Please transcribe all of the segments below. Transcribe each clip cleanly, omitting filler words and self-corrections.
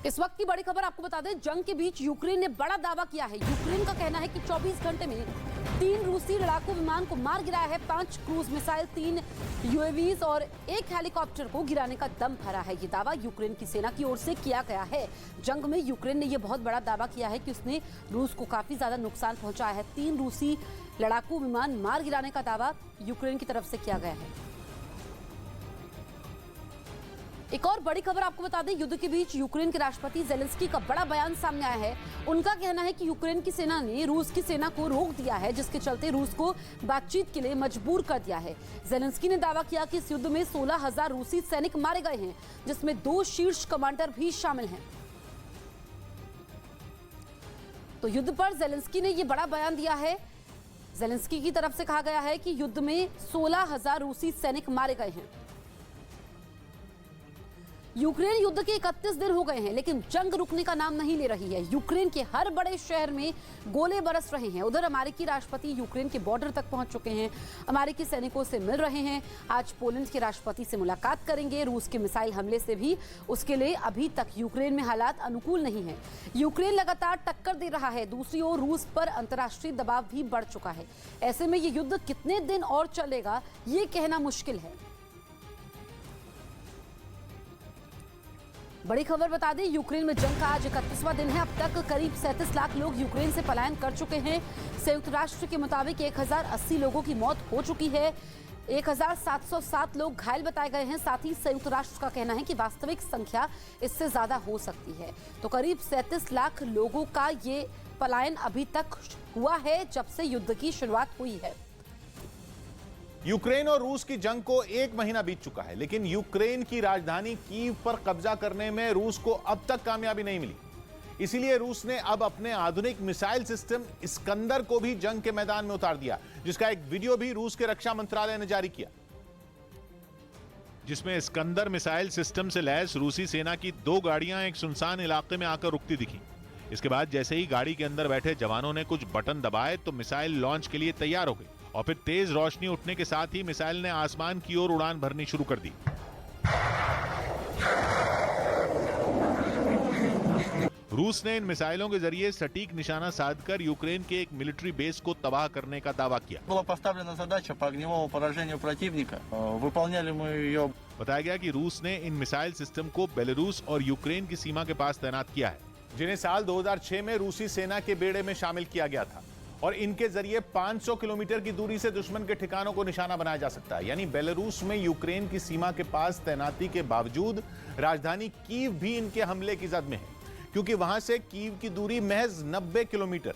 इस वक्त की बड़ी खबर आपको बता दें, जंग के बीच यूक्रेन ने बड़ा दावा किया है। यूक्रेन का कहना है कि 24 घंटे में 3 रूसी लड़ाकू विमान को मार गिराया है, 5 क्रूज मिसाइल, 3 यूएवीज और 1 हेलीकॉप्टर को गिराने का दम भरा है। ये दावा यूक्रेन की सेना की ओर से किया गया है। जंग में यूक्रेन ने यह बहुत बड़ा दावा किया है कि उसने रूस को काफी ज्यादा नुकसान पहुंचाया है। 3 रूसी लड़ाकू विमान मार गिराने का दावा यूक्रेन की तरफ से किया गया है। एक और बड़ी खबर आपको बता दें, युद्ध के बीच यूक्रेन के राष्ट्रपति जेलेंस्की का बड़ा बयान सामने आया है। उनका कहना है कि यूक्रेन की सेना ने रूस की सेना को रोक दिया है, जिसके चलते रूस को बातचीत के लिए मजबूर कर दिया है। जेलेंस्की ने दावा किया कि इस युद्ध में 16,000 रूसी सैनिक मारे गए हैं, जिसमें 2 शीर्ष कमांडर भी शामिल हैं। तो युद्ध पर जेलेंस्की ने यह बड़ा बयान दिया है। जेलेंस्की की तरफ से कहा गया है कि युद्ध में 16,000 रूसी सैनिक मारे गए हैं। यूक्रेन युद्ध के 31 दिन हो गए हैं, लेकिन जंग रुकने का नाम नहीं ले रही है। यूक्रेन के हर बड़े शहर में गोले बरस रहे हैं। उधर अमेरिकी राष्ट्रपति यूक्रेन के बॉर्डर तक पहुंच चुके हैं, अमेरिकी सैनिकों से मिल रहे हैं। आज पोलैंड के राष्ट्रपति से मुलाकात करेंगे। रूस के मिसाइल हमले से भी उसके लिए अभी तक यूक्रेन में हालात अनुकूल नहीं है। यूक्रेन लगातार टक्कर दे रहा है। दूसरी ओर रूस पर अंतर्राष्ट्रीय दबाव भी बढ़ चुका है। ऐसे में ये युद्ध कितने दिन और चलेगा, ये कहना मुश्किल है। बड़ी खबर बता दें, यूक्रेन में जंग का आज 31वां दिन है। अब तक करीब 37 लाख लोग यूक्रेन से पलायन कर चुके हैं। संयुक्त राष्ट्र के मुताबिक 1080 लोगों की मौत हो चुकी है। 1707 लोग घायल बताए गए हैं। साथ ही संयुक्त राष्ट्र का कहना है कि वास्तविक संख्या इससे ज्यादा हो सकती है। तो करीब 37 लाख लोगों का ये पलायन अभी तक हुआ है, जब से युद्ध की शुरुआत हुई है। यूक्रेन और रूस की जंग को 1 महीना बीत चुका है, लेकिन यूक्रेन की राजधानी कीव पर कब्जा करने में रूस को अब तक कामयाबी नहीं मिली। इसीलिए रूस ने अब अपने आधुनिक मिसाइल सिस्टम इस्कंदर को भी जंग के मैदान में उतार दिया, जिसका एक वीडियो भी रूस के रक्षा मंत्रालय ने जारी किया, जिसमें इस्कंदर मिसाइल सिस्टम से लैस रूसी सेना की 2 गाड़ियां एक सुनसान इलाके में आकर रुकती दिखी। इसके बाद जैसे ही गाड़ी के अंदर बैठे जवानों ने कुछ बटन दबाए तो मिसाइल लॉन्च के लिए तैयार हो गई और फिर तेज रोशनी उठने के साथ ही मिसाइल ने आसमान की ओर उड़ान भरनी शुरू कर दी। रूस ने इन मिसाइलों के जरिए सटीक निशाना साधकर यूक्रेन के एक मिलिट्री बेस को तबाह करने का दावा किया। बताया गया कि रूस ने इन मिसाइल सिस्टम को बेलारूस और यूक्रेन की सीमा के पास तैनात किया है, जिन्हें साल 2006 में रूसी सेना के बेड़े में शामिल किया गया था और इनके जरिए 500 किलोमीटर की दूरी से दुश्मन के ठिकानों को निशाना बनाया जा सकता है। यानी बेलारूस में यूक्रेन की सीमा के पास तैनाती के बावजूद राजधानी कीव भी इनके हमले की जद में है, क्योंकि वहां से कीव की दूरी महज 90 किलोमीटर।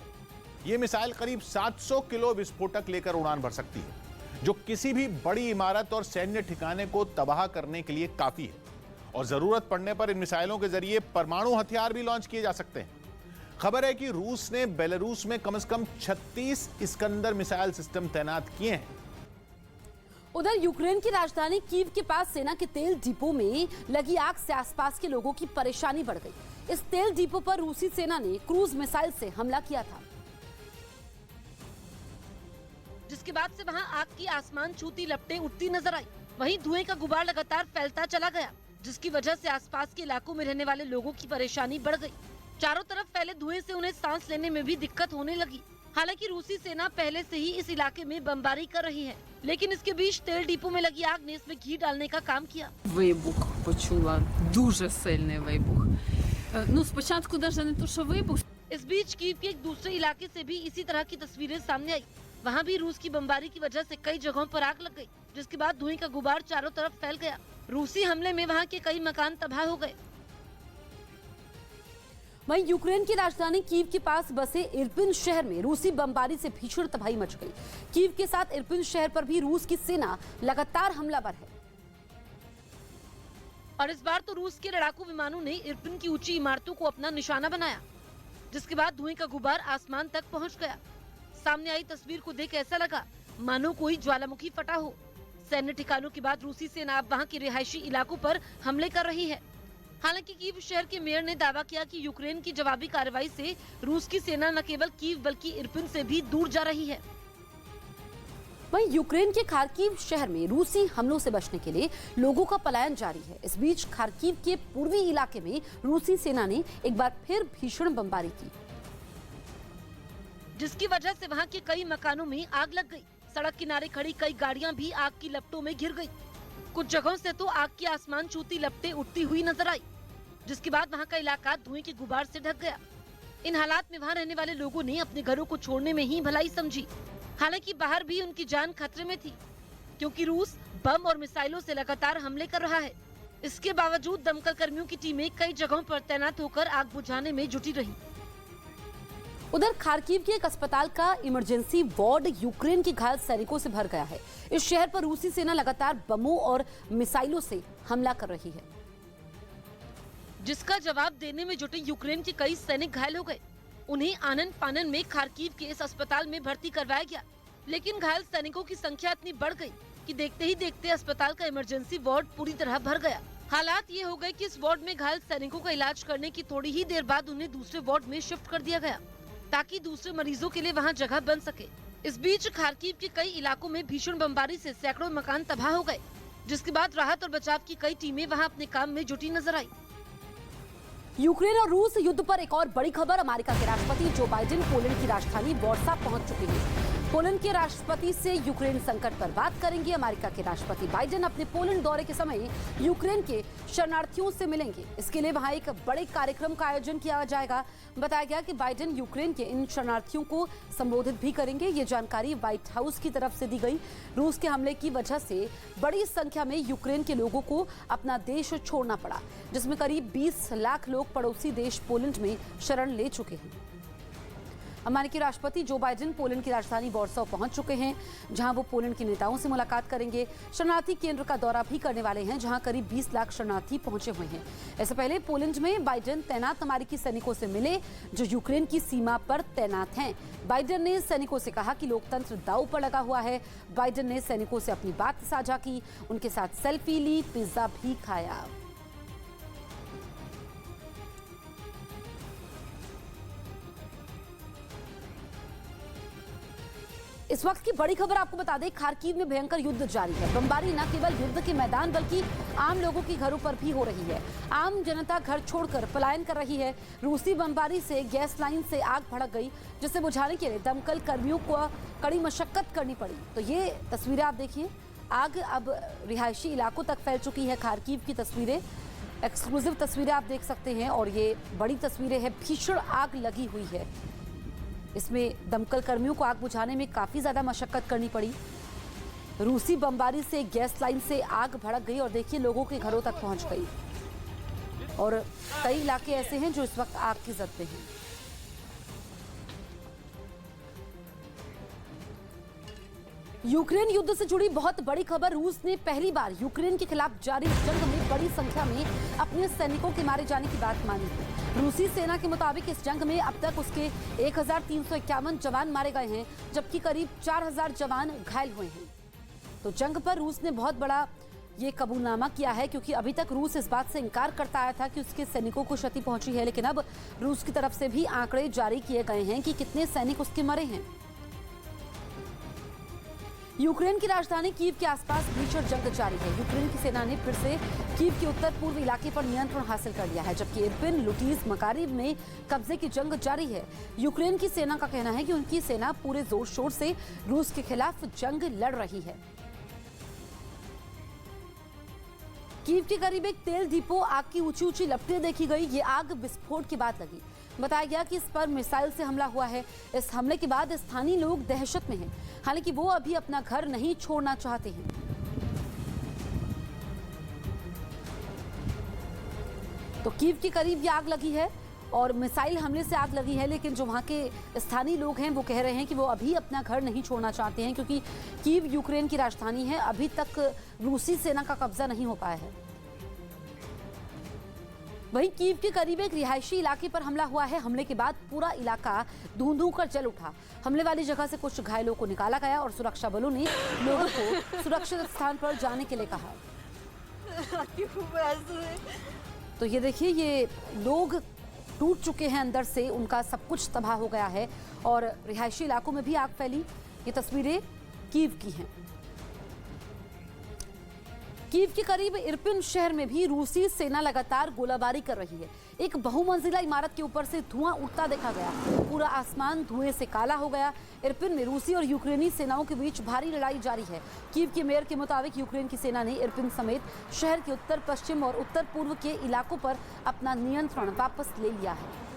यह मिसाइल करीब 700 किलो विस्फोटक लेकर उड़ान भर सकती है, जो किसी भी बड़ी इमारत और सैन्य ठिकाने को तबाह करने के लिए काफी है। और जरूरत पड़ने पर इन मिसाइलों के जरिए परमाणु हथियार भी लॉन्च किए जा सकते हैं। खबर है कि रूस ने बेलारूस में कम से कम 36 इस्कंदर मिसाइल सिस्टम तैनात किए हैं। उधर यूक्रेन की राजधानी कीव के पास सेना के तेल डिपो में लगी आग से आसपास के लोगों की परेशानी बढ़ गई। इस तेल डिपो पर रूसी सेना ने क्रूज मिसाइल से हमला किया था, जिसके बाद से वहां आग की आसमान छूती लपटें उठती नजर आई। वहीं धुएं का गुबार लगातार फैलता चला गया, जिसकी वजह से आसपास के इलाकों में रहने वाले लोगों की परेशानी बढ़ गई। चारों तरफ फैले धुएं से उन्हें सांस लेने में भी दिक्कत होने लगी। हालांकि रूसी सेना पहले से ही इस इलाके में बमबारी कर रही है, लेकिन इसके बीच तेल डिपो में लगी आग ने इसमें घी डालने का काम किया। Вибух почула, дуже сильний вибух. Ну, спочатку даже не то, що вибух. इस बीच कीव के एक दूसरे इलाके से भी इसी तरह की तस्वीरें सामने आई। वहाँ भी रूस की बमबारी की वजह से कई जगहों पर आग लग गई, जिसके बाद धुएं का गुबार चारों तरफ फैल गया। रूसी हमले में वहाँ के कई मकान तबाह हो गए। वहीं यूक्रेन की राजधानी कीव के पास बसे इरपिन शहर में रूसी बमबारी से भीषण तबाही मच गई। कीव के साथ इरपिन शहर पर भी रूस की सेना लगातार हमलावर है और इस बार तो रूस के लड़ाकू विमानों ने इरपिन की ऊंची इमारतों को अपना निशाना बनाया, जिसके बाद धुएं का गुबार आसमान तक पहुंच गया। सामने आई तस्वीर को देख ऐसा लगा मानो कोई ज्वालामुखी फटा हो। सैन्य ठिकानों के बाद रूसी सेना अब वहाँ के रिहायशी इलाकों पर हमले कर रही है। हालांकि कीव शहर के मेयर ने दावा किया कि यूक्रेन की जवाबी कार्रवाई से रूस की सेना न केवल कीव बल्कि इरपिन से भी दूर जा रही है। वहीं यूक्रेन के खार्किव शहर में रूसी हमलों से बचने के लिए लोगों का पलायन जारी है। इस बीच खार्किव के पूर्वी इलाके में रूसी सेना ने एक बार फिर भीषण बमबारी की, जिसकी वजह से वहां के कई मकानों में आग लग गई। सड़क किनारे खड़ी कई गाड़ियां भी आग की लपटों में घिर गई। कुछ जगहों से तो आग की आसमान छूती लपटें उठती हुई नजर आई, जिसके बाद वहां का इलाका धुएं के गुबार से ढक गया। इन हालात में वहां रहने वाले लोगों ने अपने घरों को छोड़ने में ही भलाई समझी। हालांकि बाहर भी उनकी जान खतरे में थी, क्योंकि रूस बम और मिसाइलों से लगातार हमले कर रहा है। इसके बावजूद दमकल कर्मियों की टीमें कई जगहों पर तैनात होकर आग बुझाने में जुटी रही। उधर खार्किव के एक अस्पताल का इमरजेंसी वार्ड यूक्रेन के घायल सैनिकों से भर गया है। इस शहर पर रूसी सेना लगातार बमों और मिसाइलों से हमला कर रही है, जिसका जवाब देने में जुटे यूक्रेन के कई सैनिक घायल हो गए। उन्हें आनन फानन में खार्किव के इस अस्पताल में भर्ती करवाया गया, लेकिन घायल सैनिकों की संख्या इतनी बढ़ गई कि देखते ही देखते अस्पताल का इमरजेंसी वार्ड पूरी तरह भर गया। हालात ये हो गए कि इस वार्ड में घायल सैनिकों का इलाज करने की थोड़ी ही देर बाद उन्हें दूसरे वार्ड में शिफ्ट कर दिया गया, ताकि दूसरे मरीजों के लिए वहां जगह बन सके। इस बीच खार्किव के कई इलाकों में भीषण बमबारी से सैकड़ों मकान तबाह हो गए, जिसके बाद राहत और बचाव की कई टीमें वहां अपने काम में जुटी नजर आई। यूक्रेन और रूस युद्ध पर एक और बड़ी खबर। अमेरिका के राष्ट्रपति जो बाइडेन पोलैंड की राजधानी वॉर्सा पहुंच चुके हैं। पोलैंड के राष्ट्रपति से यूक्रेन संकट पर बात करेंगे। अमेरिका के राष्ट्रपति बाइडेन अपने पोलैंड दौरे के समय यूक्रेन के शरणार्थियों से मिलेंगे। इसके लिए वहां एक बड़े कार्यक्रम का आयोजन किया जाएगा। बताया गया कि बाइडेन यूक्रेन के इन शरणार्थियों को संबोधित भी करेंगे। ये जानकारी व्हाइट हाउस की तरफ से दी गई। रूस के हमले की वजह से बड़ी संख्या में यूक्रेन के लोगों को अपना देश छोड़ना पड़ा, जिसमें करीब 20 लाख लोग पड़ोसी देश पोलैंड में शरण ले चुके हैं। अमेरिकी राष्ट्रपति जो बाइडेन पोलैंड की राजधानी वॉर्सा पहुंच चुके हैं, जहां वो पोलैंड के नेताओं से मुलाकात करेंगे। शरणार्थी केंद्र का दौरा भी करने वाले हैं, जहां करीब 20 लाख शरणार्थी पहुंचे हुए हैं। इससे पहले पोलैंड में बाइडेन तैनात अमेरिकी सैनिकों से मिले, जो यूक्रेन की सीमा पर तैनात हैं। बाइडेन ने सैनिकों से कहा कि लोकतंत्र दांव पर लगा हुआ है। बाइडेन ने सैनिकों से अपनी बात साझा की, उनके साथ सेल्फी ली, पिज्जा भी खाया। इस वक्त की बड़ी खबर आपको बता दें, खार्किव में भयंकर युद्ध जारी है। बमबारी न केवल युद्ध के मैदान बल्कि आम लोगों के घरों पर भी हो रही है। आम जनता घर छोड़कर पलायन कर रही है। रूसी बमबारी से गैस लाइन से आग भड़क गई, जिसे बुझाने के लिए दमकल कर्मियों को कड़ी मशक्कत करनी पड़ी। तो ये तस्वीरें आप देखिए, आग अब रिहायशी इलाकों तक फैल चुकी है। खार्किव की तस्वीरें, एक्सक्लूसिव तस्वीरें आप देख सकते हैं, और ये बड़ी तस्वीरें हैं। भीषण आग लगी हुई है। इसमें दमकल कर्मियों को आग बुझाने में काफी ज्यादा मशक्कत करनी पड़ी। रूसी बमबारी से गैस लाइन से आग भड़क गई और देखिए लोगों के घरों तक पहुंच गई, और कई इलाके ऐसे हैं जो इस वक्त आग की जद में हैं। यूक्रेन युद्ध से जुड़ी बहुत बड़ी खबर। रूस ने पहली बार यूक्रेन के खिलाफ जारी जंग में बड़ी संख्या में अपने सैनिकों के मारे जाने की बात मानी है। रूसी सेना के मुताबिक इस जंग में अब तक उसके 1351 जवान मारे गए हैं, जबकि करीब 4000 जवान घायल हुए हैं। तो जंग पर रूस ने बहुत बड़ा ये कबूलनामा किया है, क्योंकि अभी तक रूस इस बात से इनकार करता आया था कि उसके सैनिकों को क्षति पहुंची है। लेकिन अब रूस की तरफ से भी आंकड़े जारी किए गए हैं कि कितने सैनिक उसके मरे हैं। यूक्रेन की राजधानी कीव के आसपास भीषण जंग जारी है। यूक्रेन की सेना ने फिर से कीव के उत्तर पूर्व इलाके पर नियंत्रण हासिल कर लिया है, जबकि इरपिन, लुटीज, मकारिव में कब्जे की जंग जारी है। यूक्रेन की सेना का कहना है कि उनकी सेना पूरे जोर शोर से रूस के खिलाफ जंग लड़ रही है। कीव के करीब एक तेल डिपो आग की ऊंची ऊंची लपटें देखी गई। ये आग विस्फोट के बाद लगी। बताया गया कि इस पर मिसाइल से हमला हुआ है। इस हमले के बाद स्थानीय लोग दहशत में हैं। हालांकि वो अभी अपना घर नहीं छोड़ना चाहते हैं। तो कीव के करीब ये आग लगी है और मिसाइल हमले से आग लगी है, लेकिन जो वहां के स्थानीय लोग हैं वो कह रहे हैं कि वो अभी अपना घर नहीं छोड़ना चाहते हैं, क्योंकि कीव यूक्रेन की राजधानी है। अभी तक रूसी सेना का कब्जा नहीं हो पाया है। वहीं कीव के करीब एक रिहायशी इलाके पर हमला हुआ है। हमले के बाद पूरा इलाका धूं-धूं कर जल उठा। हमले वाली जगह से कुछ घायलों को निकाला गया और सुरक्षा बलों ने लोगों को सुरक्षित स्थान पर जाने के लिए कहा। तो ये देखिए, ये लोग टूट चुके हैं अंदर से, उनका सब कुछ तबाह हो गया है और रिहायशी इलाकों में भी आग फैली। ये तस्वीरें कीव की हैं। कीव के करीब इरपिन शहर में भी रूसी सेना लगातार गोलाबारी कर रही है। एक बहुमंजिला इमारत के ऊपर से धुआं उठता देखा गया, पूरा आसमान धुएं से काला हो गया। इरपिन में रूसी और यूक्रेनी सेनाओं के बीच भारी लड़ाई जारी है। कीव के मेयर के मुताबिक यूक्रेन की सेना ने इरपिन समेत शहर के उत्तर पश्चिम और उत्तर पूर्व के इलाकों पर अपना नियंत्रण वापस ले लिया है।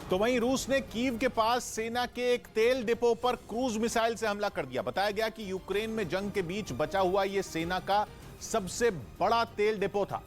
तो वहीं रूस ने कीव के पास सेना के एक तेल डिपो पर क्रूज मिसाइल से हमला कर दिया। बताया गया कि यूक्रेन में जंग के बीच बचा हुआ यह सेना का सबसे बड़ा तेल डिपो था,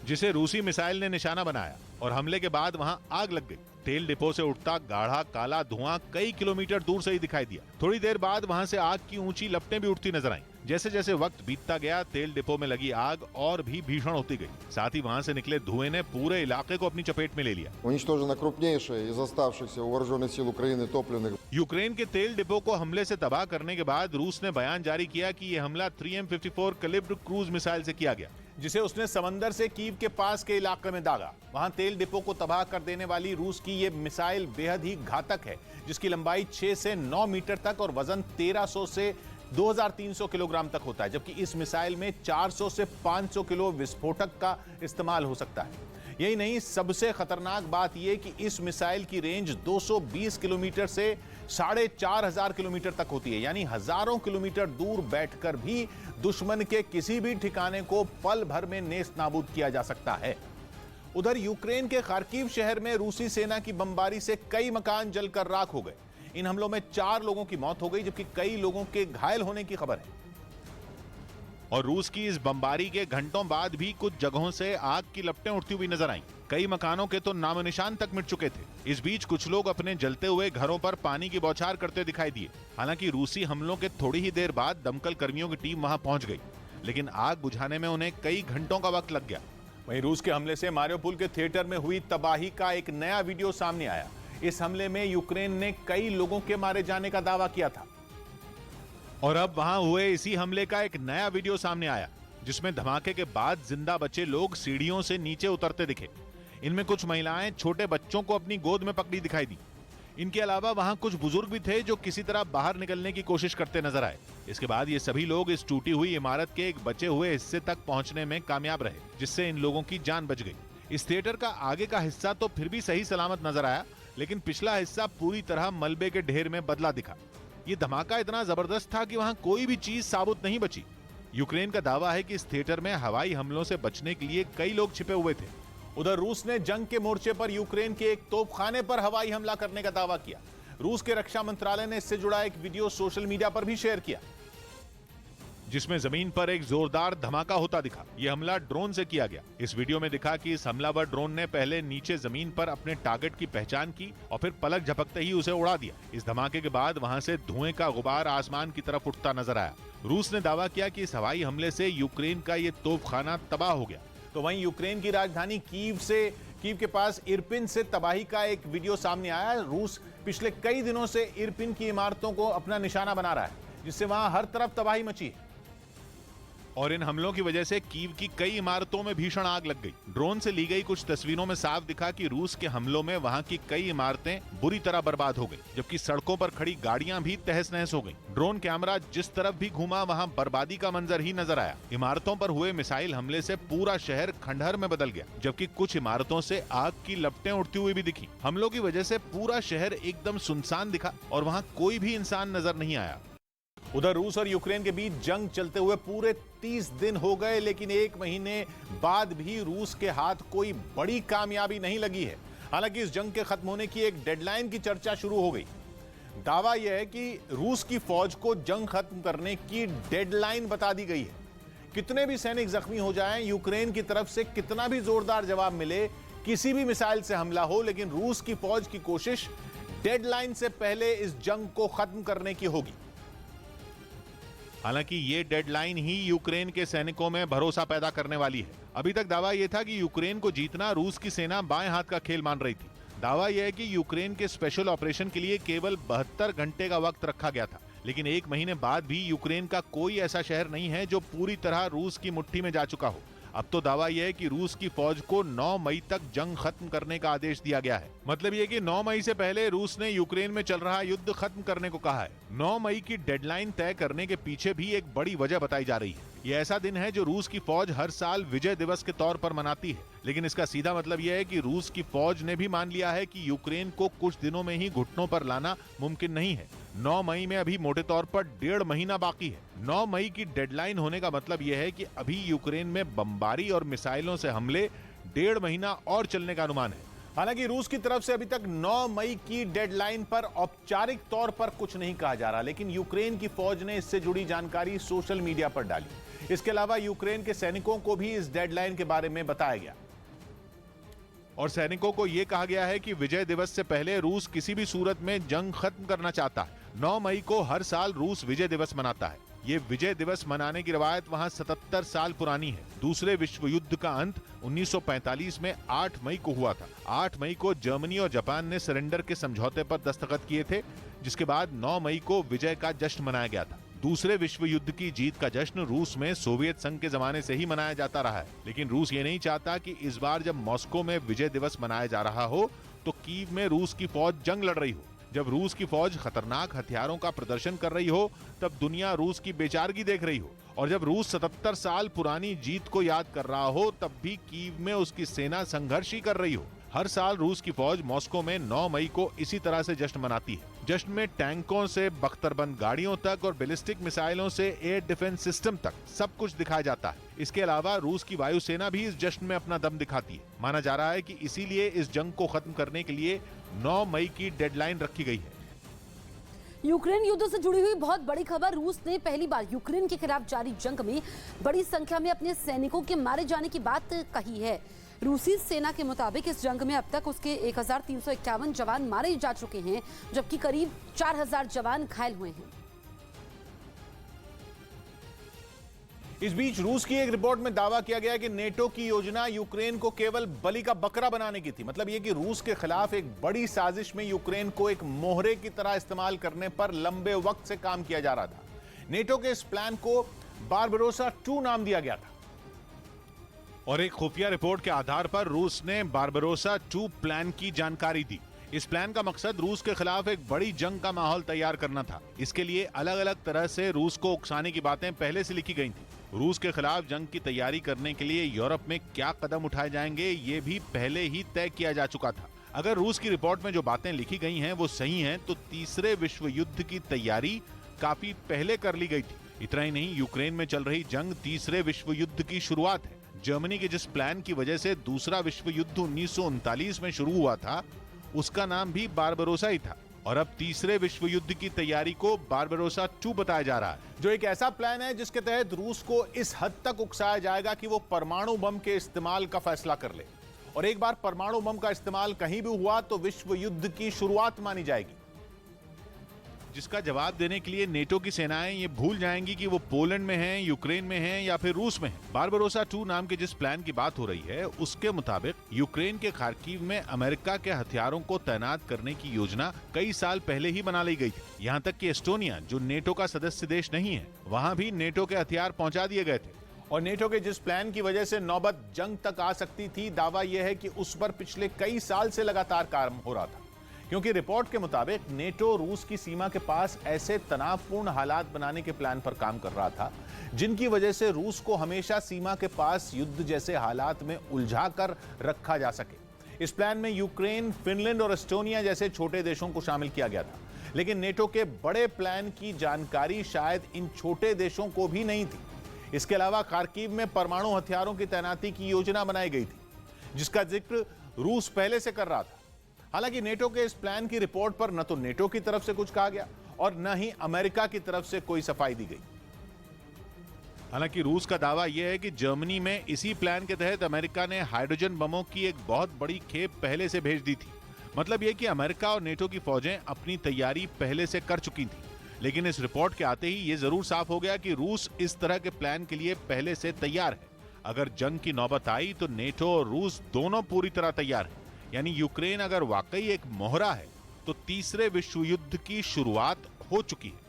जिसे रूसी मिसाइल ने निशाना बनाया और हमले के बाद वहां आग लग गई। तेल डिपो से उठता गाढ़ा काला धुआं कई किलोमीटर दूर से ही दिखाई दिया। थोड़ी देर बाद वहां से आग की ऊंची लपटें भी उठती नजर आईं। जैसे जैसे वक्त बीतता गया, तेल डिपो में लगी आग और भी भीषण होती गई। साथ ही वहां से निकले धुएं ने पूरे इलाके को अपनी चपेट में ले लिया। Уничтожена крупнейшая из оставшихся у вооруженных сил Украины топливных. यूक्रेन के तेल डिपो को हमले से तबाह करने के बाद रूस ने बयान जारी किया कि यह हमला 3M54 कैलिब्र क्रूज मिसाइल से किया गया, जिसे उसने समंदर से कीव के पास के इलाके में दागा। वहां तेल डिपो को तबाह कर देने वाली रूस की यह मिसाइल बेहद ही घातक है, जिसकी लंबाई 6 से 9 मीटर तक और वजन 1300 से 2300 किलोग्राम तक होता है, जबकि इस मिसाइल में 400 से 500 किलो विस्फोटक का इस्तेमाल हो सकता है। यही नहीं, सबसे खतरनाक बात यह कि इस मिसाइल की रेंज 220 किलोमीटर से 4500 किलोमीटर तक होती है, यानी हजारों किलोमीटर दूर बैठकर भी दुश्मन के किसी भी ठिकाने को पल भर में नेस्त नाबूद किया जा सकता है। उधर यूक्रेन के खार्किव शहर में रूसी सेना की बमबारी से कई मकान जलकर राख हो गए। इन हमलों में 4 लोगों की मौत हो गई, जबकि कई लोगों के घायल होने की खबर है। और रूस की इस बमबारी के घंटों बाद भी कुछ जगहों से आग की लपटें उठती हुई नजर आईं। कई मकानों के तो नामो निशान तक मिट चुके थे। इस बीच कुछ लोग अपने जलते हुए घरों पर पानी की बौछार करते दिखाई दिए। हालांकि रूसी हमलों के थोड़ी ही देर बाद दमकल कर्मियों की टीम वहां पहुंच गई, लेकिन आग बुझाने में उन्हें कई घंटों का वक्त लग गया। वहीं रूस के हमले से मारियोपोल के थिएटर में हुई तबाही का एक नया वीडियो सामने आया। इस हमले में यूक्रेन ने कई लोगों के मारे जाने का दावा किया था, और अब वहां हुए इसी हमले का एक नया वीडियो सामने आया, जिसमें धमाके के बाद जिंदा बचे लोग सीढ़ियों से नीचे उतरते दिखे। इनमें कुछ महिलाएं छोटे बच्चों को अपनी गोद में पकड़ी दिखाई दी। इनके अलावा वहां कुछ बुजुर्ग भी थे जो किसी तरह बाहर निकलने की कोशिश करते नजर आए। इसके बाद ये सभी लोग इस टूटी हुई इमारत के एक बचे हुए हिस्से तक पहुंचने में कामयाब रहे, जिससे इन लोगों की जान बच गई। इस थिएटर का आगे का हिस्सा तो फिर भी सही सलामत नजर आया, लेकिन पिछला हिस्सा पूरी तरह मलबे के ढेर में बदला दिखा। ये धमाका इतना जबरदस्त था कि वहां कोई भी चीज साबुत नहीं बची। यूक्रेन का दावा है कि इस थिएटर में हवाई हमलों से बचने के लिए कई लोग छिपे हुए थे। उधर रूस ने जंग के मोर्चे पर यूक्रेन के एक तोपखाने पर हवाई हमला करने का दावा किया। रूस के रक्षा मंत्रालय ने इससे जुड़ा एक वीडियो सोशल मीडिया पर भी शेयर किया, जिसमें जमीन पर एक जोरदार धमाका होता दिखा। यह हमला ड्रोन से किया गया। इस वीडियो में दिखा कि इस हमलावर ड्रोन ने पहले नीचे जमीन पर अपने टारगेट की पहचान की और फिर पलक झपकते ही उसे उड़ा दिया। इस धमाके के बाद वहां से धुएं का गुबार आसमान की तरफ उठता नजर आया। रूस ने दावा किया कि इस हवाई हमले से यूक्रेन का ये तोपखाना तबाह हो गया। तो वहीं यूक्रेन की राजधानी कीव के पास इरपिन से तबाही का एक वीडियो सामने आया। रूस पिछले कई दिनों से इरपिन की इमारतों को अपना निशाना बना रहा है, जिससे वहां हर तरफ तबाही मची है। और इन हमलों की वजह से कीव की कई इमारतों में भीषण आग लग गई। ड्रोन से ली गई कुछ तस्वीरों में साफ दिखा कि रूस के हमलों में वहां की कई इमारतें बुरी तरह बर्बाद हो गई, जबकि सड़कों पर खड़ी गाड़ियां भी तहस नहस हो गईं। ड्रोन कैमरा जिस तरफ भी घूमा वहां बर्बादी का मंजर ही नजर आया। इमारतों पर हुए मिसाइल हमले से पूरा शहर खंडहर में बदल गया, जबकि कुछ इमारतों से आग की लपटें उठती हुई भी दिखी। हमलों की वजह से पूरा शहर एकदम सुनसान दिखा और वहां कोई भी इंसान नजर नहीं आया। उधर रूस और यूक्रेन के बीच जंग चलते हुए पूरे 30 दिन हो गए, लेकिन 1 महीने बाद भी रूस के हाथ कोई बड़ी कामयाबी नहीं लगी है। हालांकि इस जंग के खत्म होने की एक डेडलाइन की चर्चा शुरू हो गई। दावा यह है कि रूस की फौज को जंग खत्म करने की डेडलाइन बता दी गई है। कितने भी सैनिक जख्मी हो जाएं, यूक्रेन की तरफ से कितना भी जोरदार जवाब मिले, किसी भी मिसाइल से हमला हो, लेकिन रूस की फौज की कोशिश डेडलाइन से पहले इस जंग को खत्म करने की होगी। हालांकि ये डेडलाइन ही यूक्रेन के सैनिकों में भरोसा पैदा करने वाली है। अभी तक दावा यह था कि यूक्रेन को जीतना रूस की सेना बाएं हाथ का खेल मान रही थी। दावा यह है कि यूक्रेन के स्पेशल ऑपरेशन के लिए केवल 72 घंटे का वक्त रखा गया था, लेकिन 1 महीने बाद भी यूक्रेन का कोई ऐसा शहर नहीं है जो पूरी तरह रूस की मुट्ठी में जा चुका हो। अब तो दावा यह है कि रूस की फौज को 9 मई तक जंग खत्म करने का आदेश दिया गया है। मतलब ये कि 9 मई से पहले रूस ने यूक्रेन में चल रहा युद्ध खत्म करने को कहा है। 9 मई की डेडलाइन तय करने के पीछे भी एक बड़ी वजह बताई जा रही है। ये ऐसा दिन है जो रूस की फौज हर साल विजय दिवस के तौर पर मनाती है, लेकिन इसका सीधा मतलब यह है कि रूस की फौज ने भी मान लिया है कि यूक्रेन को कुछ दिनों में ही घुटनों पर लाना मुमकिन नहीं है। 9 मई में अभी मोटे तौर पर 1.5 महीना बाकी है। 9 मई की डेडलाइन होने का मतलब यह है कि अभी यूक्रेन में बमबारी और मिसाइलों से हमले 1.5 महीना और चलने का अनुमान है। हालांकि रूस की तरफ से अभी तक 9 मई की डेडलाइन पर औपचारिक तौर पर कुछ नहीं कहा जा रहा, लेकिन यूक्रेन की फौज ने इससे जुड़ी जानकारी सोशल मीडिया पर डाली। इसके अलावा यूक्रेन के सैनिकों को भी इस डेडलाइन के बारे में बताया गया और सैनिकों को यह कहा गया है कि विजय दिवस से पहले रूस किसी भी सूरत में जंग खत्म करना चाहता है। 9 मई को हर साल रूस विजय दिवस मनाता है। ये विजय दिवस मनाने की रवायत वहां 77 साल पुरानी है। दूसरे विश्व युद्ध का अंत 1945 में 8 मई को हुआ था। 8 मई को जर्मनी और जापान ने सरेंडर के समझौते पर दस्तखत किए थे, जिसके बाद 9 मई को विजय का जश्न मनाया गया था। दूसरे विश्व युद्ध की जीत का जश्न रूस में सोवियत संघ के जमाने से ही मनाया जाता रहा है, लेकिन रूस ये नहीं चाहता कि इस बार जब मॉस्को में विजय दिवस मनाया जा रहा हो तो कीव में रूस की फौज जंग लड़ रही हो। जब रूस की फौज खतरनाक हथियारों का प्रदर्शन कर रही हो तब दुनिया रूस की बेचारगी देख रही हो, और जब रूस 77 साल पुरानी जीत को याद कर रहा हो तब भी कीव में उसकी सेना संघर्ष ही कर रही हो। हर साल रूस की फौज मॉस्को में 9 मई को इसी तरह से जश्न मनाती है। जश्न में टैंकों से बख्तरबंद गाड़ियों तक और बैलिस्टिक मिसाइलों से एयर डिफेंस सिस्टम तक सब कुछ दिखाया जाता है। इसके अलावा रूस की वायुसेना भी इस जश्न में अपना दम दिखाती है। माना जा रहा है कि इसीलिए इस जंग को खत्म करने के लिए 9 मई की डेडलाइन रखी गई है। यूक्रेन युद्ध से जुड़ी हुई बहुत बड़ी खबर। रूस ने पहली बार यूक्रेन के खिलाफ जारी जंग में बड़ी संख्या में अपने सैनिकों के मारे जाने की बात कही है। रूसी सेना के मुताबिक इस जंग में अब तक उसके 1351 जवान मारे जा चुके हैं, जबकि करीब 4000 जवान घायल हुए हैं। इस बीच रूस की एक रिपोर्ट में दावा किया गया कि नेटो की योजना यूक्रेन को केवल बलि का बकरा बनाने की थी। मतलब यह कि रूस के खिलाफ एक बड़ी साजिश में यूक्रेन को एक मोहरे की तरह इस्तेमाल करने पर लंबे वक्त से काम किया जा रहा था। नेटो के इस प्लान को बारबरोसा 2 नाम दिया गया था और एक खुफिया रिपोर्ट के आधार पर रूस ने बारबरोसा 2 प्लान की जानकारी दी। इस प्लान का मकसद रूस के खिलाफ एक बड़ी जंग का माहौल तैयार करना था। इसके लिए अलग अलग तरह से रूस को उकसाने की बातें पहले से लिखी गई थी। रूस के खिलाफ जंग की तैयारी करने के लिए यूरोप में क्या कदम उठाए जाएंगे ये भी पहले ही तय किया जा चुका था। अगर रूस की रिपोर्ट में जो बातें लिखी गई हैं वो सही हैं तो तीसरे विश्व युद्ध की तैयारी काफी पहले कर ली गई थी। इतना ही नहीं, यूक्रेन में चल रही जंग तीसरे विश्व युद्ध की शुरुआत है। जर्मनी के जिस प्लान की वजह से दूसरा विश्व युद्ध 1939 में शुरू हुआ था उसका नाम भी बारबरोसा ही था, और अब तीसरे विश्व युद्ध की तैयारी को बारबरोसा 2 बताया जा रहा है, जो एक ऐसा प्लान है जिसके तहत रूस को इस हद तक उकसाया जाएगा कि वो परमाणु बम के इस्तेमाल का फैसला कर ले, और एक बार परमाणु बम का इस्तेमाल कहीं भी हुआ तो विश्व युद्ध की शुरुआत मानी जाएगी, जिसका जवाब देने के लिए नेटो की सेनाएं ये भूल जाएंगी कि वो पोलैंड में हैं, यूक्रेन में हैं या फिर रूस में हैं। बारबरोसा 2 नाम के जिस प्लान की बात हो रही है उसके मुताबिक यूक्रेन के खार्किव में अमेरिका के हथियारों को तैनात करने की योजना कई साल पहले ही बना ली गई थी। यहाँ तक कि एस्टोनिया, जो नेटो का सदस्य देश नहीं है, वहाँ भी नेटो के हथियार पहुँचा दिए गए थे। और नेटो के जिस प्लान की वजह से नौबत जंग तक आ सकती थी, दावा यह है कि उस पर पिछले कई साल से लगातार काम हो रहा था, क्योंकि रिपोर्ट के मुताबिक नेटो रूस की सीमा के पास ऐसे तनावपूर्ण हालात बनाने के प्लान पर काम कर रहा था जिनकी वजह से रूस को हमेशा सीमा के पास युद्ध जैसे हालात में उलझा कर रखा जा सके। इस प्लान में यूक्रेन, फिनलैंड और एस्टोनिया जैसे छोटे देशों को शामिल किया गया था, लेकिन नेटो के बड़े प्लान की जानकारी शायद इन छोटे देशों को भी नहीं थी। इसके अलावा खार्किव में परमाणु हथियारों की तैनाती की योजना बनाई गई थी, जिसका जिक्र रूस पहले से कर रहा था। हालांकि नेटो के इस प्लान की रिपोर्ट पर न तो नेटो की तरफ से कुछ कहा गया और न ही अमेरिका की तरफ से कोई सफाई दी गई। हालांकि रूस का दावा यह है कि जर्मनी में इसी प्लान के तहत अमेरिका ने हाइड्रोजन बमों की एक बहुत बड़ी खेप पहले से भेज दी थी। मतलब यह कि अमेरिका और नेटो की फौजें अपनी तैयारी पहले से कर चुकी थी, लेकिन इस रिपोर्ट के आते ही यह जरूर साफ हो गया कि रूस इस तरह के प्लान के लिए पहले से तैयार है। अगर जंग की नौबत आई तो नेटो और रूस दोनों पूरी तरह तैयार है। यानी यूक्रेन अगर वाकई एक मोहरा है तो तीसरे विश्व युद्ध की शुरुआत हो चुकी है।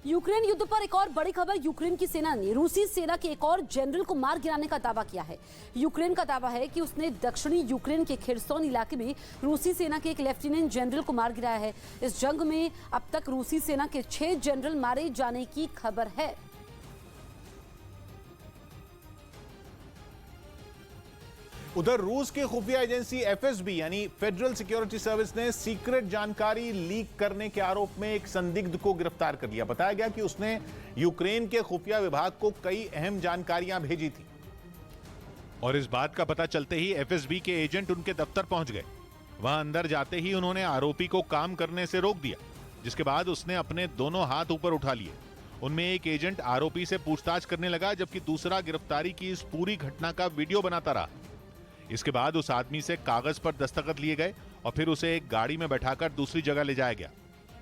यूक्रेन युद्ध पर एक और बड़ी खबर। यूक्रेन की सेना ने रूसी सेना के एक और जनरल को मार गिराने का दावा किया है। यूक्रेन का दावा है कि उसने दक्षिणी यूक्रेन के खेरसोन इलाके में रूसी सेना के एक लेफ्टिनेंट जनरल को मार गिराया है। इस जंग में अब तक रूसी सेना के 6 जनरल मारे जाने की खबर है। उधर रूस की खुफिया एजेंसी एफएसबी यानी फेडरल सिक्योरिटी सर्विस ने सीक्रेट जानकारी लीक करने के आरोप में एक संदिग्ध को गिरफ्तार कर लिया। बताया गया कि उसने यूक्रेन के खुफिया विभाग को कई अहम जानकारियां भेजी थी और इस बात का पता चलते ही एफएसबी के एजेंट उनके दफ्तर पहुंच गए। वहां अंदर जाते ही उन्होंने आरोपी को काम करने से रोक दिया, जिसके बाद उसने अपने दोनों हाथ ऊपर उठा लिए। उनमें एक एजेंट आरोपी से पूछताछ करने लगा, जबकि दूसरा गिरफ्तारी की इस पूरी घटना का वीडियो बनाता रहा। इसके बाद उस आदमी से कागज पर दस्तखत लिए गए और फिर उसे एक गाड़ी में बैठाकर दूसरी जगह ले जाया गया।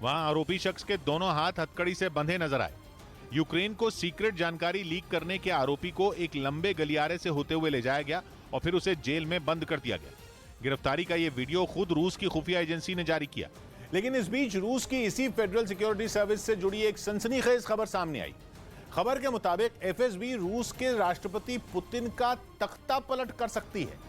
वहां आरोपी शख्स के दोनों हाथ हथकड़ी से बंधे नजर आए। यूक्रेन को सीक्रेट जानकारी लीक करने के आरोपी को एक लंबे गलियारे से होते हुए ले जाया गया और फिर उसे जेल में बंद कर दिया गया। गिरफ्तारी का यह वीडियो खुद रूस की खुफिया एजेंसी ने जारी किया। लेकिन इस बीच रूस की इसी फेडरल सिक्योरिटी सर्विस से जुड़ी एक सनसनीखेज खबर सामने आई। खबर के मुताबिक एफएसबी रूस के राष्ट्रपति पुतिन का तख्ता पलट कर सकती है,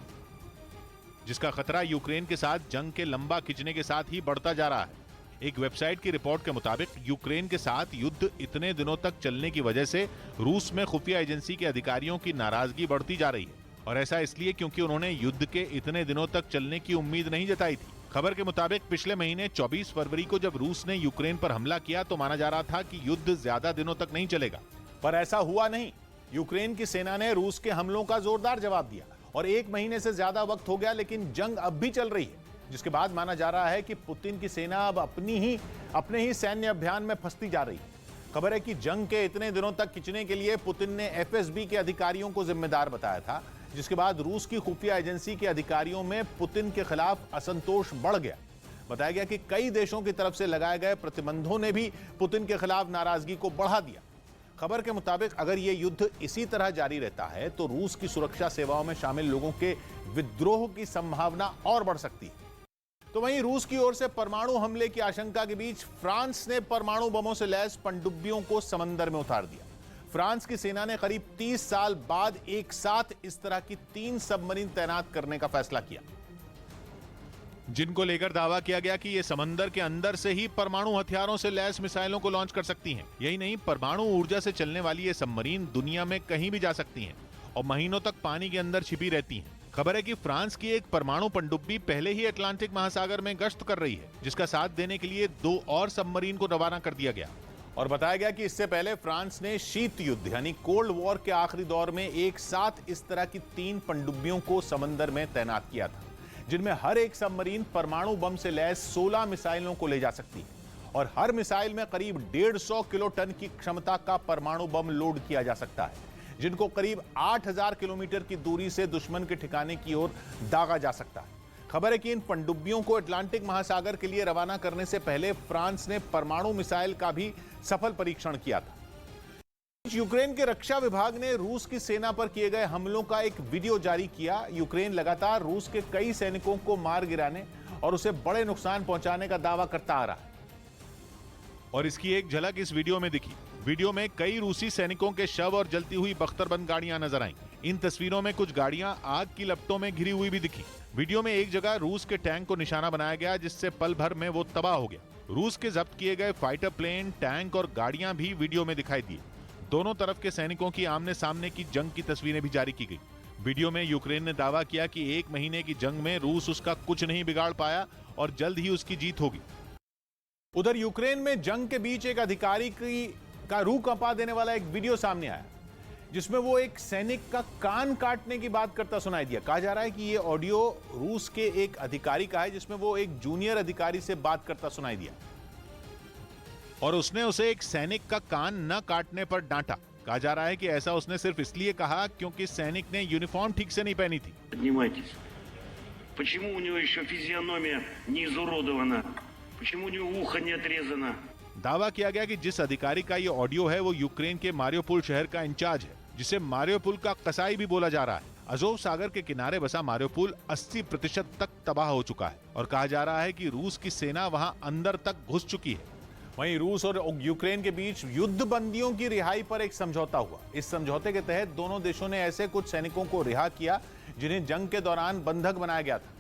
जिसका खतरा यूक्रेन के साथ जंग के लंबा खिंचने के साथ ही बढ़ता जा रहा है। एक वेबसाइट की रिपोर्ट के मुताबिक यूक्रेन के साथ युद्ध इतने दिनों तक चलने की वजह से रूस में खुफिया एजेंसी के अधिकारियों की नाराजगी बढ़ती जा रही है, और ऐसा इसलिए क्योंकि उन्होंने युद्ध के इतने दिनों तक चलने की उम्मीद नहीं जताई थी। खबर के मुताबिक पिछले महीने 24 फरवरी को जब रूस ने यूक्रेन पर हमला किया तो माना जा रहा था कि युद्ध ज्यादा दिनों तक नहीं चलेगा, पर ऐसा हुआ नहीं। यूक्रेन की सेना ने रूस के हमलों का जोरदार जवाब दिया और 1 महीने से ज्यादा वक्त हो गया, लेकिन जंग अब भी चल रही है, जिसके बाद माना जा रहा है कि पुतिन की सेना अब अपने ही सैन्य अभियान में फंसती जा रही है। खबर है कि जंग के इतने दिनों तक खिंचने के लिए पुतिन ने एफएसबी के अधिकारियों को जिम्मेदार बताया था, जिसके बाद रूस की खुफिया एजेंसी के अधिकारियों में पुतिन के खिलाफ असंतोष बढ़ गया। बताया गया कि कई देशों की तरफ से लगाए गए प्रतिबंधों ने भी पुतिन के खिलाफ नाराजगी को बढ़ा दिया। खबर के मुताबिक अगर यह युद्ध इसी तरह जारी रहता है तो रूस की सुरक्षा सेवाओं में शामिल लोगों के विद्रोह की संभावना और बढ़ सकती है। तो वहीं रूस की ओर से परमाणु हमले की आशंका के बीच फ्रांस ने परमाणु बमों से लैस पनडुब्बियों को समंदर में उतार दिया। फ्रांस की सेना ने करीब 30 साल बाद एक साथ इस तरह की 3 सबमरीन तैनात करने का फैसला किया, जिनको लेकर दावा किया गया कि ये समंदर के अंदर से ही परमाणु हथियारों से लैस मिसाइलों को लॉन्च कर सकती हैं। यही नहीं, परमाणु ऊर्जा से चलने वाली ये सबमरीन दुनिया में कहीं भी जा सकती हैं और महीनों तक पानी के अंदर छिपी रहती हैं। खबर है कि फ्रांस की एक परमाणु पनडुब्बी पहले ही अटलांटिक महासागर में गश्त कर रही है, जिसका साथ देने के लिए 2 और सबमरीन को रवाना कर दिया गया। और बताया गया कि इससे पहले फ्रांस ने शीत युद्ध यानी कोल्ड वॉर के आखिरी दौर में एक साथ इस तरह की 3 पनडुब्बियों को समंदर में तैनात किया था, जिनमें हर एक सबमरीन परमाणु बम से लैस 16 मिसाइलों को ले जा सकती है और हर मिसाइल में करीब 150 किलो टन की क्षमता का परमाणु बम लोड किया जा सकता है, जिनको करीब 8000 किलोमीटर की दूरी से दुश्मन के ठिकाने की ओर दागा जा सकता है। खबर है कि इन पनडुब्बियों को अटलांटिक महासागर के लिए रवाना करने से पहले फ्रांस ने परमाणु मिसाइल का भी सफल परीक्षण किया था। यूक्रेन के रक्षा विभाग ने रूस की सेना पर किए गए हमलों का एक वीडियो जारी किया। यूक्रेन लगातार रूस के कई सैनिकों को मार गिराने और उसे बड़े नुकसान पहुंचाने का दावा करता आ रहा है, और इसकी एक झलक इस वीडियो में दिखी। वीडियो में कई रूसी सैनिकों के शव और जलती हुई बख्तरबंद गाड़ियां नजर आईं। इन तस्वीरों में कुछ गाड़ियां आग की लपटों में घिरी हुई भी दिखी। वीडियो में एक जगह रूस के टैंक को निशाना बनाया गया, जिससे पल भर में वो तबाह हो गया। रूस के जब्त किए गए फाइटर प्लेन, टैंक और गाड़ियां भी वीडियो में दिखाई दी। दोनों तरफ के सैनिकों की आमने सामने की जंग की तस्वीरें भी जारी की गई। वीडियो में यूक्रेन ने दावा किया कि 1 महीने की जंग में रूस उसका कुछ नहीं बिगाड़ पाया और जल्द ही उसकी जीत होगी। उधर यूक्रेन में जंग के बीच एक अधिकारी का रूह कंपा देने वाला एक वीडियो सामने आया, जिसमें वो एक सैनिक का कान काटने की बात करता सुनाई दिया। कहा जा रहा है कि ये ऑडियो रूस के एक अधिकारी का है, जिसमें वो एक जूनियर अधिकारी से बात करता सुनाई दिया और उसने उसे एक सैनिक का कान न काटने पर डांटा। कहा जा रहा है कि ऐसा उसने सिर्फ इसलिए कहा क्योंकि सैनिक ने यूनिफॉर्म ठीक से नहीं पहनी थी। Почему у него еще физиономия не изуродована? Почему у него ухо не отрезано? दावा किया गया कि जिस अधिकारी का ये ऑडियो है वो यूक्रेन के मारियोपुल शहर का इंचार्ज है, जिसे मारियोपुल का कसाई भी बोला जा रहा है। अजोव सागर के किनारे बसा मारियोपुल 80% तक तबाह हो चुका है और कहा जा रहा है कि रूस की सेना वहां अंदर तक घुस चुकी है। वहीं रूस और यूक्रेन के बीच युद्ध बंदियों की रिहाई पर एक समझौता हुआ। इस समझौते के तहत दोनों देशों ने ऐसे कुछ सैनिकों को रिहा किया जिन्हें जंग के दौरान बंधक बनाया गया था।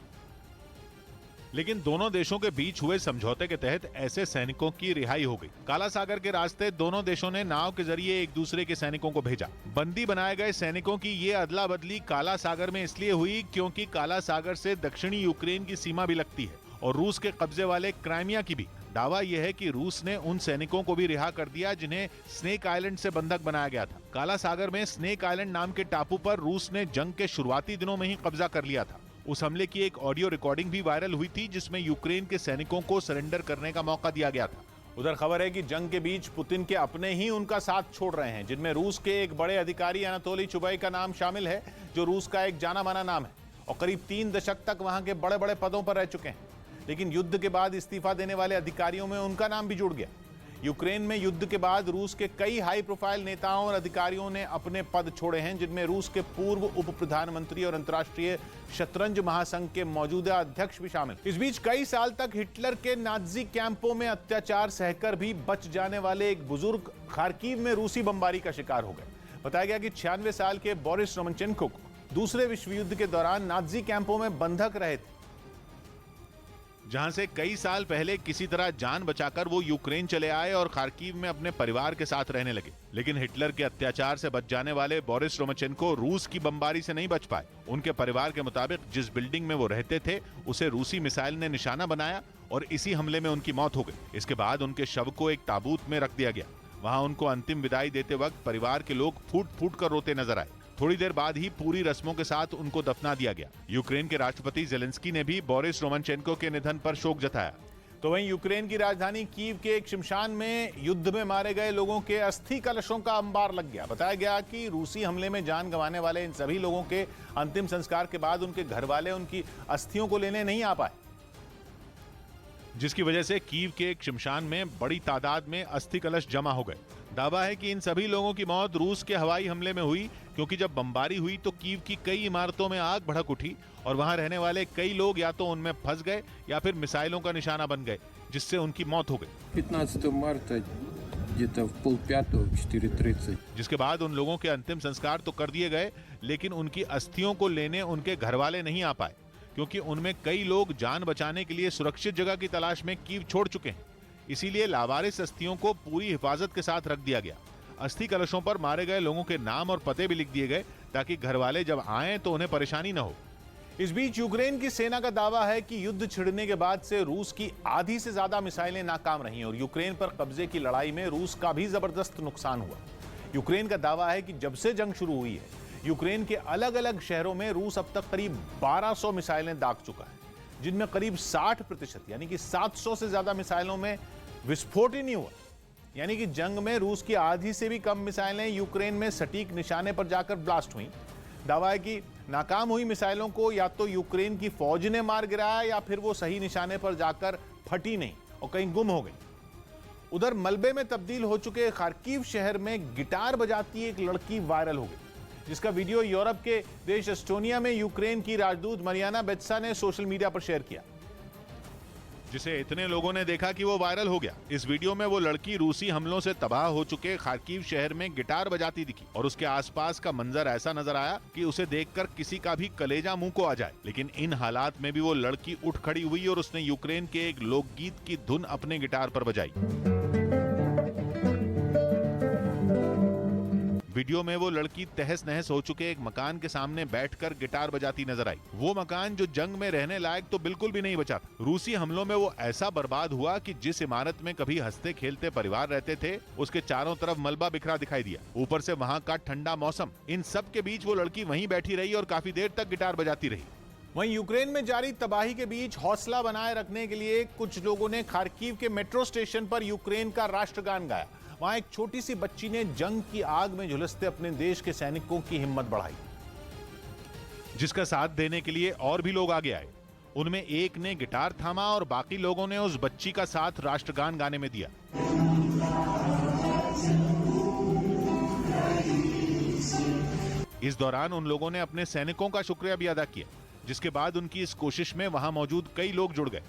लेकिन दोनों देशों के बीच हुए समझौते के तहत ऐसे सैनिकों की रिहाई हो गई। काला सागर के रास्ते दोनों देशों ने नाव के जरिए एक दूसरे के सैनिकों को भेजा। बंदी बनाए गए सैनिकों की ये अदला बदली काला सागर में इसलिए हुई क्योंकि काला सागर से दक्षिणी यूक्रेन की सीमा भी लगती है और रूस के कब्जे वाले क्राइमिया की भी। दावा यह है कि रूस ने उन सैनिकों को भी रिहा कर दिया जिन्हें स्नेक आइलैंड से बंधक बनाया गया था। काला सागर में स्नेक आइलैंड नाम के टापू पर रूस ने जंग के शुरुआती दिनों में ही कब्जा कर लिया था। उस हमले की एक ऑडियो रिकॉर्डिंग भी वायरल हुई थी जिसमें यूक्रेन के सैनिकों को सरेंडर करने का मौका दिया गया था। उधर खबर है कि जंग के बीच पुतिन के अपने ही उनका साथ छोड़ रहे हैं, जिनमें रूस के एक बड़े अधिकारी अनातोली चुबाई का नाम शामिल है, जो रूस का एक जाना माना नाम है और करीब 3 दशक तक वहां के बड़े बड़े पदों पर रह चुके हैं। लेकिन युद्ध के बाद इस्तीफा देने वाले अधिकारियों में उनका नाम भी जुड़ गया। यूक्रेन में युद्ध के बाद रूस के कई हाई प्रोफाइल नेताओं और अधिकारियों ने अपने पद छोड़े हैं, जिनमें रूस के पूर्व उप प्रधानमंत्री और अंतर्राष्ट्रीय शतरंज महासंघ के मौजूदा अध्यक्ष भी शामिल। इस बीच कई साल तक हिटलर के नाजी कैंपों में अत्याचार सहकर भी बच जाने वाले एक बुजुर्ग खार्किव में रूसी बमबारी का शिकार हो गए। बताया गया कि 96 साल के बोरिस रोमनचेन्को को दूसरे विश्व युद्ध के दौरान नाजी कैंपों में बंधक रहे थे, जहां से कई साल पहले किसी तरह जान बचाकर वो यूक्रेन चले आए और खार्किव में अपने परिवार के साथ रहने लगे। लेकिन हिटलर के अत्याचार से बच जाने वाले बोरिस रोमनचेन्को रूस की बमबारी से नहीं बच पाए। उनके परिवार के मुताबिक जिस बिल्डिंग में वो रहते थे उसे रूसी मिसाइल ने निशाना बनाया और इसी हमले में उनकी मौत हो गई। इसके बाद उनके शव को एक ताबूत में रख दिया गया। वहां उनको अंतिम विदाई देते वक्त परिवार के लोग फूट फूट कर रोते नजर आए। थोड़ी देर बाद ही पूरी रस्मों के साथ उनको दफना दिया गया। यूक्रेन के राष्ट्रपति जेलेंस्की ने भी बोरिस रोमनचेन्को के निधन पर शोक जताया। तो वहीं यूक्रेन की राजधानी कीव के एक शमशान में युद्ध में मारे गए लोगों के अस्थि कलशों का अंबार लग गया। बताया गया कि रूसी हमले में जान गंवाने वाले इन सभी लोगों के अंतिम संस्कार के बाद उनके घर वाले उनकी अस्थियों को लेने नहीं आ पाए, जिसकी वजह से कीव के एक शमशान में बड़ी तादाद में अस्थि कलश जमा हो गए। दावा है कि इन सभी लोगों की मौत रूस के हवाई हमले में हुई, क्योंकि जब बमबारी हुई तो कीव की कई इमारतों में आग भड़क उठी और वहां रहने वाले कई लोग या तो उनमें फंस गए या फिर मिसाइलों का निशाना बन गए, जिससे उनकी मौत हो गई। 15 марта где-то в 4:30, 4:30. जिसके बाद उन लोगों के अंतिम संस्कार तो कर दिए गए, लेकिन उनकी अस्थियों को लेने उनके घर वाले नहीं आ पाए, क्योंकि उनमें कई लोग जान बचाने के लिए सुरक्षित जगह की तलाश में कीव छोड़ चुके हैं। इसीलिए लावारिस अस्थियों को पूरी हिफाजत के साथ रख दिया गया। अस्थि कलशों पर मारे गए लोगों के नाम और पते भी लिख दिए गए, ताकि घर वाले जब आए तो उन्हें परेशानी न हो। इस बीच यूक्रेन की सेना का दावा है कि युद्ध छिड़ने के बाद से रूस की आधी से ज्यादा मिसाइलें नाकाम रही और यूक्रेन पर कब्जे की लड़ाई में रूस का भी जबरदस्त नुकसान हुआ। यूक्रेन का दावा है कि जब से जंग शुरू हुई है, यूक्रेन के अलग अलग शहरों में रूस अब तक करीब 1200 मिसाइलें दाग चुका है, जिनमें करीब 60% यानी कि 700 से ज्यादा मिसाइलों में विस्फोट ही नहीं हुआ। यानी कि जंग में रूस की आधी से भी कम मिसाइलें यूक्रेन में सटीक निशाने पर जाकर ब्लास्ट हुई। दावा है कि नाकाम हुई मिसाइलों को या तो यूक्रेन की फौज ने मार गिराया या फिर वो सही निशाने पर जाकर फटी नहीं और कहीं गुम हो गई। उधर मलबे में तब्दील हो चुके खार्किव शहर में गिटार बजाती एक लड़की वायरल हो गई, जिसका वीडियो यूरोप के देश एस्टोनिया में यूक्रेन की राजदूत मरियाना बेत्सा ने सोशल मीडिया पर शेयर किया, जिसे इतने लोगों ने देखा कि वो वायरल हो गया। इस वीडियो में वो लड़की रूसी हमलों से तबाह हो चुके खार्किव शहर में गिटार बजाती दिखी और उसके आसपास का मंजर ऐसा नजर आया कि उसे देखकर किसी का भी कलेजा मुंह को आ जाए। लेकिन इन हालात में भी वो लड़की उठ खड़ी हुई और उसने यूक्रेन के एक लोकगीत की धुन अपने गिटार पर बजाई। वीडियो में वो लड़की तहस नहस हो चुके एक मकान के सामने बैठकर गिटार बजाती नजर आई। वो मकान जो जंग में रहने लायक तो बिल्कुल भी नहीं बचा था। रूसी हमलों में वो ऐसा बर्बाद हुआ कि जिस इमारत में कभी हंसते खेलते परिवार रहते थे, उसके चारों तरफ मलबा बिखरा दिखाई दिया। ऊपर से वहाँ का ठंडा मौसम, इन सब के बीच वो लड़की वहीं बैठी रही और काफी देर तक गिटार बजाती रही। वहीं यूक्रेन में जारी तबाही के बीच हौसला बनाए रखने के लिए कुछ लोगों ने खार्किव के मेट्रो स्टेशन पर यूक्रेन का राष्ट्रगान गाया। वहां एक छोटी सी बच्ची ने जंग की आग में झुलसते अपने देश के सैनिकों की हिम्मत बढ़ाई, जिसका साथ देने के लिए और भी लोग आगे आए। उनमें एक ने गिटार थामा और बाकी लोगों ने उस बच्ची का साथ राष्ट्रगान गाने में दिया। इस दौरान उन लोगों ने अपने सैनिकों का शुक्रिया भी अदा किया, जिसके बाद उनकी इस कोशिश में वहां मौजूद कई लोग जुड़ गए।